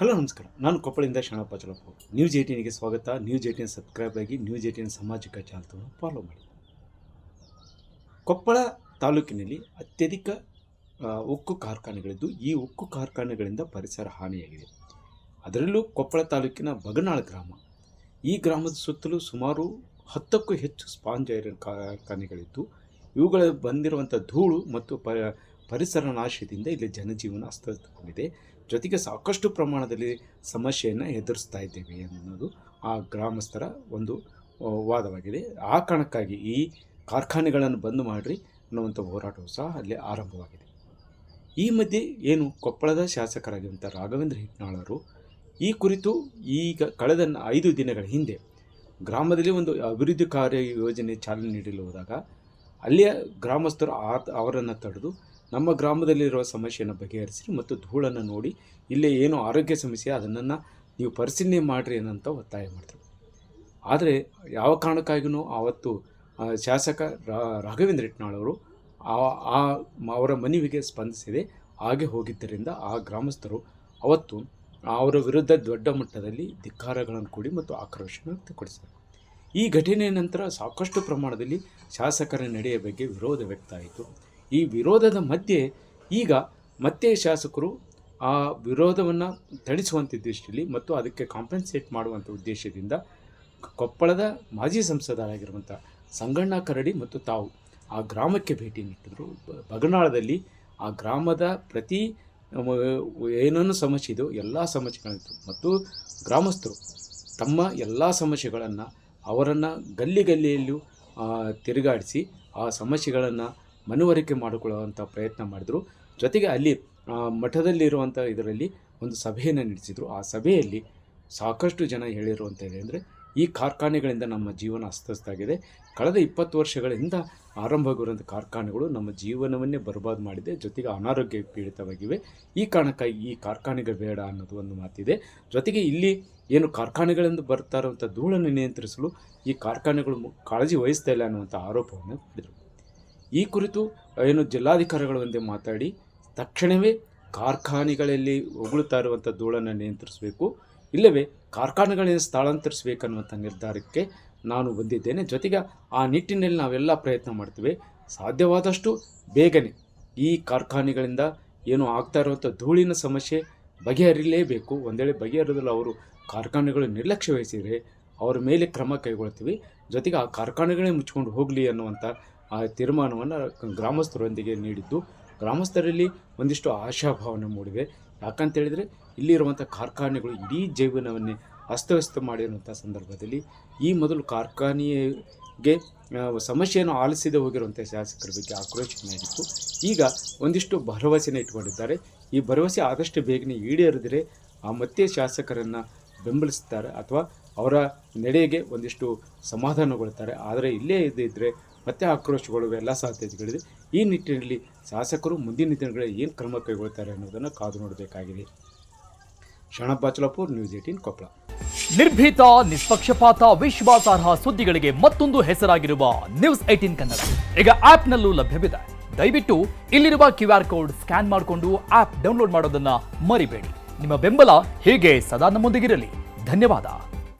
Hello ನಮಸ್ಕಾರ. ನಾನು ಕೊಪ್ಪಳಿಂದ Sharanappa ಚಲಪ್ಪ. News 18ಗೆ ಸ್ವಾಗತ. ನ್ಯೂಸ್ 18 ಸಬ್ಸ್ಕ್ರೈಬ್ ಆಗಿ ನ್ಯೂಸ್ 18 ಸಾಮಾಜಿಕ ಜಾಲತಾಣ ಫಾಲೋ ಮಾಡಿ. ಕೊಪ್ಪಳ ತಾಲೂಕಿನಲ್ಲಿ ಅತ್ಯಧಿಕ ಉಕ್ಕು ಕಾರ್ಖಾನೆಗಳಿದ್ದು ಈ ಉಕ್ಕು ಕಾರ್ಖಾನೆಗಳಿಂದ ಪರಿಸರ ಹಾನಿಯಾಗಿದೆ. ಅದರಲ್ಲೂ ಕೊಪ್ಪಳ ತಾಲೂಕಿನ ಬಗನಾಳ ಗ್ರಾಮ. ಈ ಗ್ರಾಮದ ಸುತ್ತಲೂ ಸುಮಾರು 10ಕ್ಕೂ ಹೆಚ್ಚು ಸ್ಪಾಂಜ್ ಐರನ್ ಕಾರ್ಖಾನೆಗಳಿದ್ದು ಇವುಗಳ ಬಂದಿರುವಂಥ ಧೂಳು ಮತ್ತು ಪರಿಸರ ನಾಶದಿಂದ ಇಲ್ಲಿ ಜನಜೀವನ ಅಸ್ತವ್ಯಸ್ತಗೊಂಡಿದೆ. ಜೊತೆಗೆ ಸಾಕಷ್ಟು ಪ್ರಮಾಣದಲ್ಲಿ ಸಮಸ್ಯೆಯನ್ನು ಎದುರಿಸ್ತಾ ಇದ್ದೇವೆ ಅನ್ನೋದು ಆ ಗ್ರಾಮಸ್ಥರ ಒಂದು ವಾದವಾಗಿದೆ. ಆ ಕಾರಣಕ್ಕಾಗಿ ಈ ಕಾರ್ಖಾನೆಗಳನ್ನು ಬಂದ್ ಮಾಡಿರಿ ಅನ್ನುವಂಥ ಹೋರಾಟವೂ ಸಹ ಅಲ್ಲಿ ಆರಂಭವಾಗಿದೆ. ಈ ಮಧ್ಯೆ ಏನು ಕೊಪ್ಪಳದ ಶಾಸಕರಾಗಿರುವಂಥ ರಾಘವೇಂದ್ರ ಹಿಟ್ನಾಳರು ಈ ಕುರಿತು ಈಗ ಕಳೆದ 5 ದಿನಗಳ ಹಿಂದೆ ಗ್ರಾಮದಲ್ಲಿ ಒಂದು ಅಭಿವೃದ್ಧಿ ಕಾರ್ಯ ಯೋಜನೆ ಚಾಲನೆ ನೀಡಲು ಹೋದಾಗ ಅಲ್ಲಿಯ ಗ್ರಾಮಸ್ಥರು ಅವರನ್ನು ತಡೆದು ನಮ್ಮ ಗ್ರಾಮದಲ್ಲಿರುವ ಸಮಸ್ಯೆಯನ್ನು ಬಗೆಹರಿಸಿ ಮತ್ತು ಧೂಳನ್ನು ನೋಡಿ ಇಲ್ಲೇ ಏನು ಆರೋಗ್ಯ ಸಮಸ್ಯೆ ಅದನ್ನು ನೀವು ಪರಿಶೀಲನೆ ಮಾಡಿರಿ ಅನ್ನೋಂಥ ಒತ್ತಾಯ ಮಾಡಿದ್ರು. ಆದರೆ ಯಾವ ಕಾರಣಕ್ಕಾಗಿಯೂ ಆವತ್ತು ಶಾಸಕ ರಾಘವೇಂದ್ರ ಹಿಟ್ನಾಳವರು ಅವರ ಮನವಿಗೆ ಸ್ಪಂದಿಸಿದೆ. ಹಾಗೆ ಹೋಗಿದ್ದರಿಂದ ಆ ಗ್ರಾಮಸ್ಥರು ಅವತ್ತು ಅವರ ವಿರುದ್ಧ ದೊಡ್ಡ ಮಟ್ಟದಲ್ಲಿ ಧಿಕ್ಕಾರಗಳನ್ನು ಕೂಡಿ ಮತ್ತು ಆಕ್ರೋಶವನ್ನು ವ್ಯಕ್ತಪಡಿಸಿದರು. ಈ ಘಟನೆಯ ನಂತರ ಸಾಕಷ್ಟು ಪ್ರಮಾಣದಲ್ಲಿ ಶಾಸಕರ ನಡೆಯ ಬಗ್ಗೆ ವಿರೋಧ ವ್ಯಕ್ತ ಆಯಿತು. ಈ ವಿರೋಧದ ಮಧ್ಯೆ ಈಗ ಮತ್ತೆ ಶಾಸಕರು ಆ ವಿರೋಧವನ್ನು ತಣಿಸುವಂಥ ದೃಷ್ಟಿಯಲ್ಲಿ ಮತ್ತು ಅದಕ್ಕೆ ಕಾಂಪೆನ್ಸೇಟ್ ಮಾಡುವಂಥ ಉದ್ದೇಶದಿಂದ ಕೊಪ್ಪಳದ ಮಾಜಿ ಸಂಸದರಾಗಿರುವಂಥ ಸಂಗಣ್ಣ ಕರಡಿ ಮತ್ತು ತಾವು ಆ ಗ್ರಾಮಕ್ಕೆ ಭೇಟಿ ನೀಡಿದರು. ಬಗನಾಳದಲ್ಲಿ ಆ ಗ್ರಾಮದ ಪ್ರತಿ ಏನೇನು ಸಮಸ್ಯೆ ಇದೆಯೋ ಎಲ್ಲ ಸಮಸ್ಯೆಗಳಿತ್ತು ಮತ್ತು ಗ್ರಾಮಸ್ಥರು ತಮ್ಮ ಎಲ್ಲ ಸಮಸ್ಯೆಗಳನ್ನು ಅವರನ್ನು ಗಲ್ಲಿಯಲ್ಲೂ ತಿರುಗಾಡಿಸಿ ಆ ಸಮಸ್ಯೆಗಳನ್ನು ಮನವರಿಕೆ ಮಾಡಿಕೊಳ್ಳುವಂಥ ಪ್ರಯತ್ನ ಮಾಡಿದರು. ಜೊತೆಗೆ ಅಲ್ಲಿ ಮಠದಲ್ಲಿರುವಂಥ ಇದರಲ್ಲಿ ಒಂದು ಸಭೆಯನ್ನು ನಡೆಸಿದರು. ಆ ಸಭೆಯಲ್ಲಿ ಸಾಕಷ್ಟು ಜನ ಹೇಳಿರುವಂಥದ್ದು ಅಂದರೆ ಈ ಕಾರ್ಖಾನೆಗಳಿಂದ ನಮ್ಮ ಜೀವನ ಅಸ್ತವ್ಯಸ್ತಾಗಿದೆ. ಕಳೆದ 20 ವರ್ಷಗಳಿಂದ ಆರಂಭವಾಗಿರುವಂಥ ಕಾರ್ಖಾನೆಗಳು ನಮ್ಮ ಜೀವನವನ್ನೇ ಬರ್ಬಾದ್ ಮಾಡಿದೆ, ಜೊತೆಗೆ ಅನಾರೋಗ್ಯ ಪೀಡಿತವಾಗಿವೆ. ಈ ಕಾರಣಕ್ಕಾಗಿ ಈ ಕಾರ್ಖಾನೆಗಳು ಬೇಡ ಅನ್ನೋದು ಒಂದು ಮಾತಿದೆ. ಜೊತೆಗೆ ಇಲ್ಲಿ ಏನು ಕಾರ್ಖಾನೆಗಳಿಂದ ಬರ್ತಾ ಇರುವಂಥ ಧೂಳನ್ನು ನಿಯಂತ್ರಿಸಲು ಈ ಕಾರ್ಖಾನೆಗಳು ಕಾಳಜಿ ವಹಿಸ್ತಾ ಇಲ್ಲ ಅನ್ನುವಂಥ ಆರೋಪವನ್ನು ಮಾಡಿದರು. ಈ ಕುರಿತು ಏನು ಜಿಲ್ಲಾಧಿಕಾರಿಗಳು ಒಂದೇ ಮಾತಾಡಿ ತಕ್ಷಣವೇ ಕಾರ್ಖಾನೆಗಳಲ್ಲಿ ಉಗುಳುತ್ತಾ ಇರುವಂಥ ಧೂಳನ್ನು ನಿಯಂತ್ರಿಸಬೇಕು, ಇಲ್ಲವೇ ಕಾರ್ಖಾನೆಗಳನ್ನು ಸ್ಥಳಾಂತರಿಸಬೇಕನ್ನುವಂಥ ನಿರ್ಧಾರಕ್ಕೆ ನಾನು ಬಂದಿದ್ದೇನೆ. ಜೊತೆಗೆ ಆ ನಿಟ್ಟಿನಲ್ಲಿ ನಾವೆಲ್ಲ ಪ್ರಯತ್ನ ಮಾಡ್ತೀವಿ. ಸಾಧ್ಯವಾದಷ್ಟು ಬೇಗನೆ ಈ ಕಾರ್ಖಾನೆಗಳಿಂದ ಏನು ಆಗ್ತಾ ಇರುವಂಥ ಧೂಳಿನ ಸಮಸ್ಯೆ ಬಗೆಹರಿಲೇಬೇಕು. ಒಂದೇಳೆ ಬಗೆಹರಿದಲ್ಲಿ ಅವರು ಕಾರ್ಖಾನೆಗಳು ನಿರ್ಲಕ್ಷ್ಯ ವಹಿಸಿದರೆ ಅವರ ಮೇಲೆ ಕ್ರಮ ಕೈಗೊಳ್ತೀವಿ. ಜೊತೆಗೆ ಆ ಕಾರ್ಖಾನೆಗಳೇ ಮುಚ್ಕೊಂಡು ಹೋಗಲಿ ಅನ್ನುವಂಥ ಆ ತೀರ್ಮಾನವನ್ನು ಗ್ರಾಮಸ್ಥರೊಂದಿಗೆ ನೀಡಿದ್ದು ಗ್ರಾಮಸ್ಥರಲ್ಲಿ ಒಂದಿಷ್ಟು ಆಶಾಭಾವನೆ ಮೂಡಿವೆ. ಯಾಕಂತೇಳಿದರೆ ಇಲ್ಲಿರುವಂಥ ಕಾರ್ಖಾನೆಗಳು ಇಡೀ ಜೀವನವನ್ನೇ ಅಸ್ತವ್ಯಸ್ತ ಮಾಡಿರುವಂಥ ಸಂದರ್ಭದಲ್ಲಿ ಈ ಮೊದಲು ಕಾರ್ಖಾನೆಗೆ ಸಮಸ್ಯೆಯನ್ನು ಆಲಿಸದೆ ಹೋಗಿರುವಂಥ ಶಾಸಕರ ಬಗ್ಗೆ ಆಕ್ರೋಶನಾಗಿತ್ತು. ಈಗ ಒಂದಿಷ್ಟು ಭರವಸೆನ ಇಟ್ಕೊಂಡಿದ್ದಾರೆ. ಈ ಭರವಸೆ ಆದಷ್ಟು ಬೇಗನೆ ಈಡೇರಿದರೆ ಮತ್ತೆ ಶಾಸಕರನ್ನು ಬೆಂಬಲಿಸ್ತಾರೆ ಅಥವಾ ಅವರ ನಡೆಗೆ ಒಂದಿಷ್ಟು ಸಮಾಧಾನಗೊಳ್ತಾರೆ. ಆದರೆ ಇಲ್ಲೇ ಇದ್ದಿದ್ದರೆ ಮತ್ತೆ ಆಕ್ರೋಶಗೊಳ್ಳುವ ಎಲ್ಲ ಸಾಧ್ಯತೆಗಳಿದೆ. ಈ ನಿಟ್ಟಿನಲ್ಲಿ ಶಾಸಕರು ಮುಂದಿನ ದಿನಗಳಲ್ಲಿ ಏನು ಕ್ರಮ ಕೈಗೊಳ್ತಾರೆ ಅನ್ನೋದನ್ನು ಕಾದು ನೋಡಬೇಕಾಗಿದೆ. ಶರಣಪ್ಪ ಚಲಪೂರ್, ನ್ಯೂಸ್ 18 ಕೊಪ್ಪಳ. ನಿರ್ಭೀತ, ನಿಷ್ಪಕ್ಷಪಾತ, ವಿಶ್ವಾಸಾರ್ಹ ಸುದ್ದಿಗಳಿಗೆ ಮತ್ತೊಂದು ಹೆಸರಾಗಿರುವ ನ್ಯೂಸ್ 18 ಕನ್ನಡ ಈಗ ಆಪ್ನಲ್ಲೂ ಲಭ್ಯವಿದೆ. ದಯವಿಟ್ಟು ಇಲ್ಲಿರುವ QR ಕೋಡ್ ಸ್ಕ್ಯಾನ್ ಮಾಡಿಕೊಂಡು ಆಪ್ ಡೌನ್ಲೋಡ್ ಮಾಡೋದನ್ನ ಮರಿಬೇಡಿ. ನಿಮ್ಮ ಬೆಂಬಲ ಹೀಗೆ ಸದಾ ನಮ್ಮೊಂದಿಗಿರಲಿ. ಧನ್ಯವಾದ.